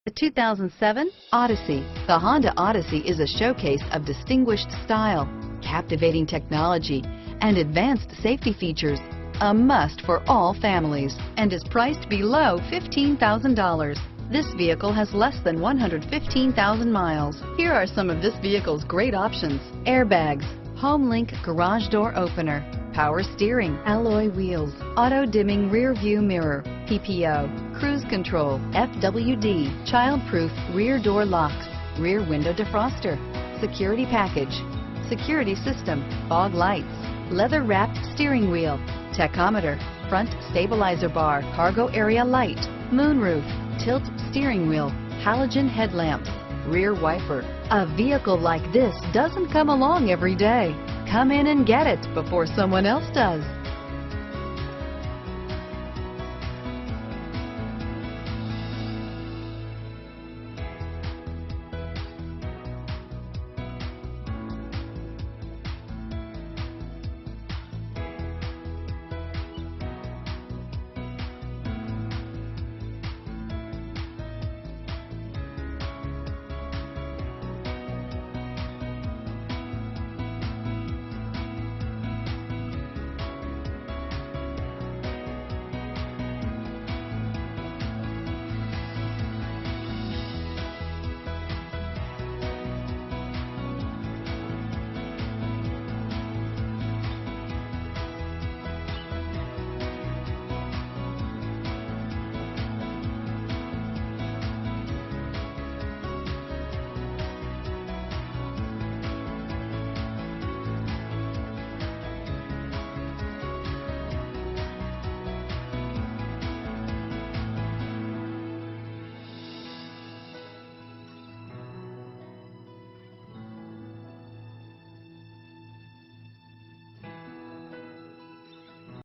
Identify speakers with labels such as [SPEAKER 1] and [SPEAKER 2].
[SPEAKER 1] The 2007 Odyssey. The Honda Odyssey is a showcase of distinguished style, captivating technology, and advanced safety features. A must for all families and is priced below $15,000. This vehicle has less than 115,000 miles. Here are some of this vehicle's great options: airbags, HomeLink garage door opener, power steering, alloy wheels, auto dimming rear view mirror, PPO, cruise control, FWD, child-proof rear door locks, rear window defroster, security package, security system, fog lights, leather wrapped steering wheel, tachometer, front stabilizer bar, cargo area light, moonroof, tilt steering wheel, halogen headlamps, rear wiper. A vehicle like this doesn't come along every day. Come in and get it before someone else does.